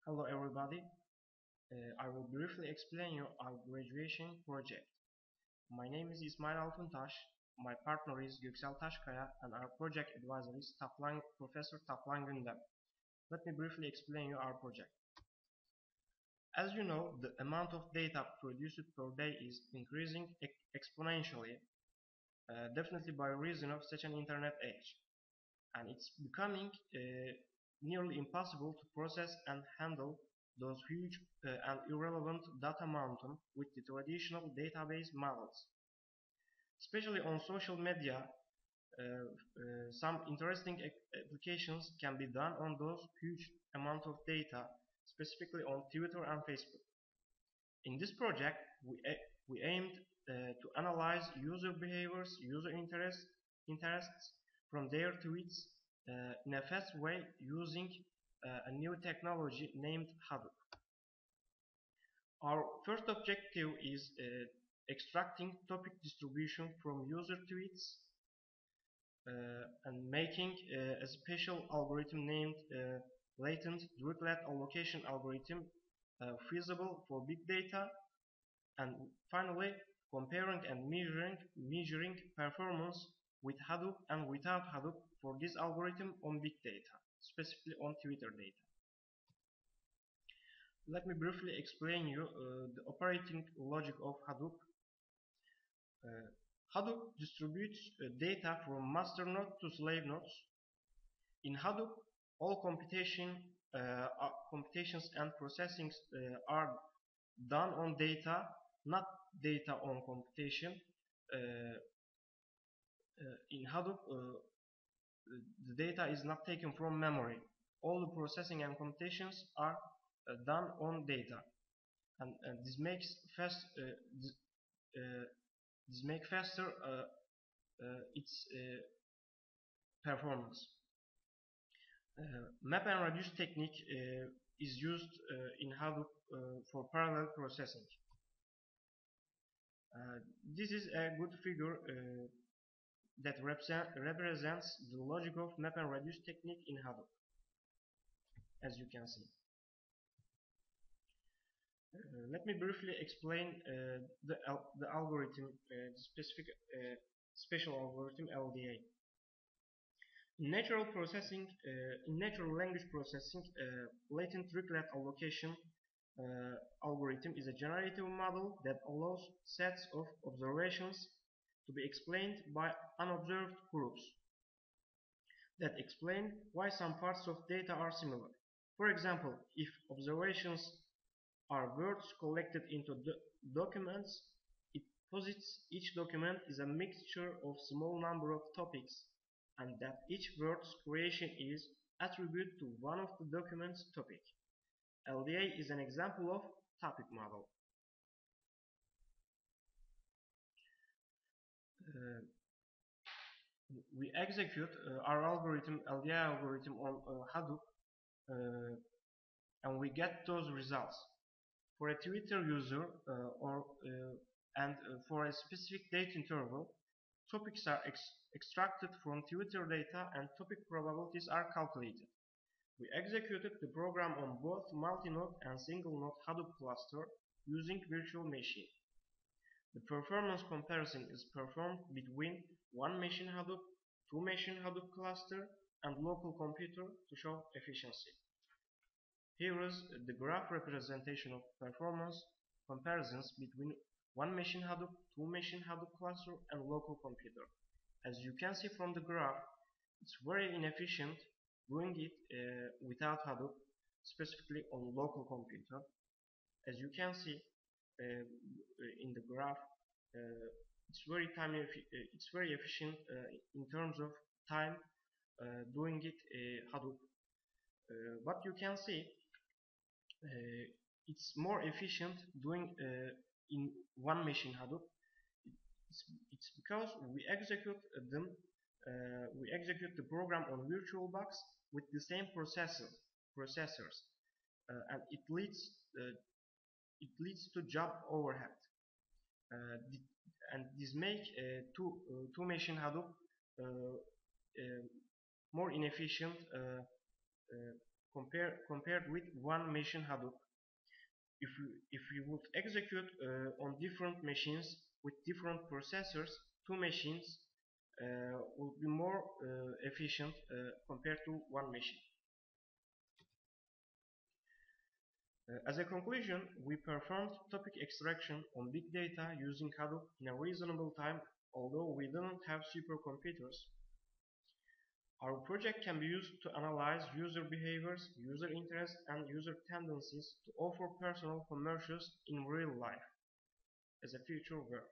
Hello everybody. I will briefly explain you our graduation project. My name is İsmail Altuntaş, my partner is Göksel Taşkaya, and our project advisor is Professor Taplan Gündem. Let me briefly explain you our project. As you know, the amount of data produced per day is increasing exponentially, definitely by reason of such an internet age. And it's becoming nearly impossible to process and handle those huge and irrelevant data mountain with the traditional database models. Especially on social media, some interesting applications can be done on those huge amount of data, specifically on Twitter and Facebook. In this project, we aimed to analyze user behaviors, user interests from their tweets in a fast way using a new technology named Hadoop. Our first objective is extracting topic distribution from user tweets and making a special algorithm named latent direct allocation algorithm feasible for big data, and finally comparing and measuring performance with Hadoop and without Hadoop for this algorithm on big data, specifically on Twitter data. Let me briefly explain you the operating logic of Hadoop. Hadoop distributes data from master node to slave nodes. In Hadoop, all computations and processings are done on data, not data on computation. In Hadoop, the data is not taken from memory. All the processing and computations are done on data, and this makes faster its performance. Map and reduce technique is used in Hadoop for parallel processing. This is a good figure that represents the logic of map and reduce technique in Hadoop, as you can see. Let me briefly explain the algorithm, specific special algorithm LDA. In natural language processing, latent direct allocation algorithm is a generative model that allows sets of observations to be explained by unobserved groups that explain why some parts of data are similar. For example, if observations are words collected into documents, it posits each document is a mixture of small number of topics, and that each word's creation is attributed to one of the document's topic. LDA is an example of topic model. We execute our algorithm, LDA algorithm, on Hadoop, and we get those results. For a Twitter user and for a specific date interval, topics are extracted from Twitter data and topic probabilities are calculated. We executed the program on both multi-node and single-node Hadoop cluster using virtual machine. The performance comparison is performed between one machine Hadoop, two machine Hadoop cluster, and local computer to show efficiency. Here is the graph representation of performance comparisons between one machine Hadoop, two machine Hadoop cluster, and local computer. As you can see from the graph, it's very inefficient doing it without Hadoop, specifically on local computer. As you can see in the graph, it's very efficient in terms of time doing it Hadoop. But you can see it's more efficient doing in one machine Hadoop. It's because we execute the program on VirtualBox with the same processors, and it leads to job overhead. And this makes two machine Hadoop more inefficient compared with one machine Hadoop. If you would execute on different machines with different processors, two machines will be more efficient compared to one machine. As a conclusion, we performed topic extraction on big data using Hadoop in a reasonable time, although we didn't have supercomputers. Our project can be used to analyze user behaviors, user interests, and user tendencies to offer personal commercials in real life as a future work.